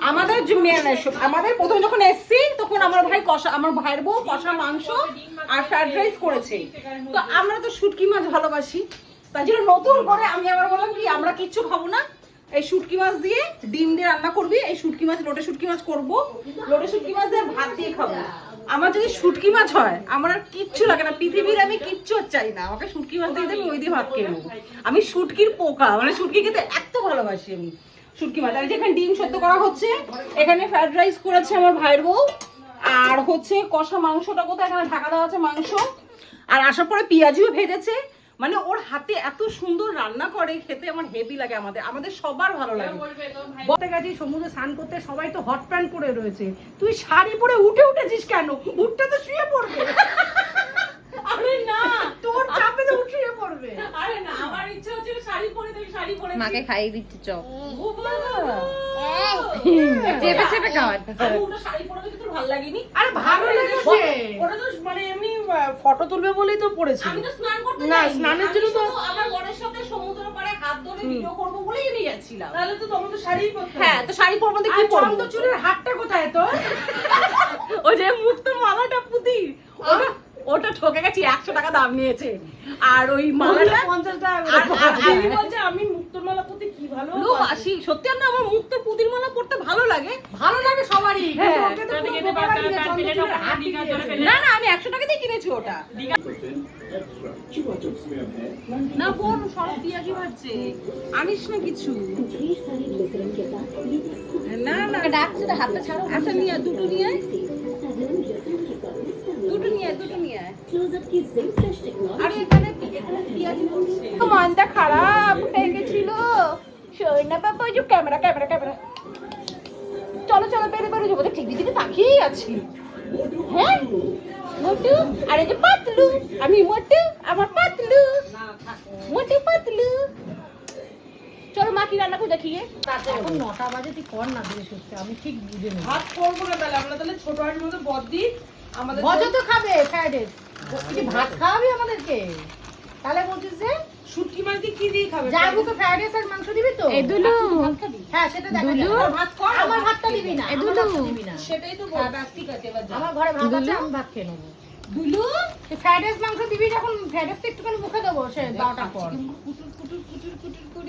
আমাদের আমাদের প্রথমে যখন এসছি তখন আমার ভাইয়ের বউ কষা মাংস আর ফ্রাইড রাইস করেছে। তো আমরা তো শুটকি মাছ ভালোবাসি, তাই জন্য নতুন করে আমি আবার বললাম কি আমরা কিচ্ছু খাবো না, এই শুটকি মাছ দিয়ে ডিম দিয়ে রান্না করবি, এই শুটকি মাছ লোটে শুটকি মাছ করবো, লোটে শুটকি মাছ দিয়ে ভাত দিয়ে খাবো। আমার যদি শুটকি মাছ হয় আমার আর কিচ্ছু লাগে না, পৃথিবীর আমি কিচ্ছু চাই না, আমাকে শুটকি মাছ দিয়ে দেবে, ওই দিয়ে ভাত খেয়ে নেবো। আমি শুটকির পোকা, মানে শুটকি খেতে এত ভালোবাসি আমি শুটকি মাছ। আর যেখানে ডিম সেদ্ধ করা হচ্ছে, এখানে ফ্রাইড রাইস করেছে আমার ভাইয়ের বউ, আর হচ্ছে কষা মাংসটা কোথায় এখানে ঢাকা দেওয়া আছে মাংস, আর আসার পরে পেঁয়াজিও ভেজেছে। মানে ওর হাতে এত সুন্দর রান্না করে, খেতে আমার হেভি লাগে, আমাদের সবার ভালো লাগে। বলতে গেছি সমুদ্রে স্নান করতে, সবাই তো হট প্যান্ট পরে রয়েছে, তুই শাড়ি পরে উঠেছিস কেন? উঠতে তো শুয়ে পড়বে। আরে না, তোর চাপে তো উঠিয়ে পড়বে। আরে না, আমার ইচ্ছা হচ্ছে শাড়ি পরে, তুই শাড়ি পরে মাকে খাইয়ে দিচ্ছি চপ। ও বাবা, চেপে চেপে খাওয়াতে। ওটা শাড়ি পরে তো তোর ভালো লাগেনি? আরে ভালো লেগেছে, ওটা তো মানে এমনি ফটো তুলবে বলেই তো পড়েছি। আমি তো স্নান করতে না, যাইনি। স্নানের জন্য তো আমার বরের সাথে সমুদ্র পাড়ে হাত ধরে ভিডিও করব বলেই আমি যাচ্ছিলাম। তাহলে তো তোমার তো শাড়ি পরতে হবে। হ্যাঁ, তো শাড়ি পরবো না, কি আর পরবো? চন্দ্র চুলের হাতটা কোথায় তোর? ওই যে মুক্তোর মালাটা পুতি, ওটা ঠকে গেছি, 100 টাকা দাম নিয়েছে। আর ওই মালাটা 50 টাকা আর আমি বলছি আমি মুক্তোর মালা পরতে কি ভালো লোবাসি, সত্যি না আমার মুক্তোর পুতির মালা পরতে ভালো লাগে। সবারই। হ্যাঁ। কিন্তু ওকে তো পুরো বোকা বানিয়ে চন্দ্র চুলের হাত দিয়েছে। না না, আমি 100 টাকা দিয়ে কিনেছি ওটা। না বোন, সব পিয়াজি ভাজছে, আনিস না কিছু। না না, ডাকছে তো, হাতটা ছাড়ো। আচ্ছা নিয়ে দুটো নিয়ে আয়। দুটো নিয়ে আয়। আরে এখানে পিয়াজি করছে। মনটা খারাপ হয়ে গেছিল। শোনা বাবা, ওই যে ক্যামেরা। চলো বেরো যাবো, ঠিক দিকে তাকিয়েই আছি। হ্যাঁ মোটু, আর এই যে পাতলু, আমি মোটু, আমার পাতলু, মোটু পাতলু। চলো মা কি রান্না করে দেখিয়ে। এখন 9টা বাজে, তুই কর না ধীরে সুস্থে, আমি ঠিক বুঝে নেব। ভাত করবো না তাহলে, আমরা তাহলে ছোট হাঁড়ির মধ্যে বদ্দি আমাদের ভজা তো খাবে ফ্রাইড রাইস। তুই ভাত খাওয়াবি আমাদেরকে? তাহলে বলছিস যে শুটকি মাছ দিয়ে কি দিয়ে খাবে? জাগুকে ফ্রাইড রাইস আর মাংস দিবি তো? এই দুলু, হ্যাঁ সেটা দেখা দুলু। যাবে। ভাত কর, আমার ভাতটা দিবি না। এই আমার দুলু। ভাতটা দিবি না। সেটাই তো বল। ঠিক আছে, এবার যা। আমার ঘরে ভাত আছে, দুলু। আমি ভাত খেয়ে নেবো। দুলু, তুই ফ্রাইড রাইস মাংস দিবি যখন, ফ্রাইড রাইস একটুখানি মুখে দেবো সে 12টার পর। কুটুর কুটুর কুটুর কুটুর কুটুর।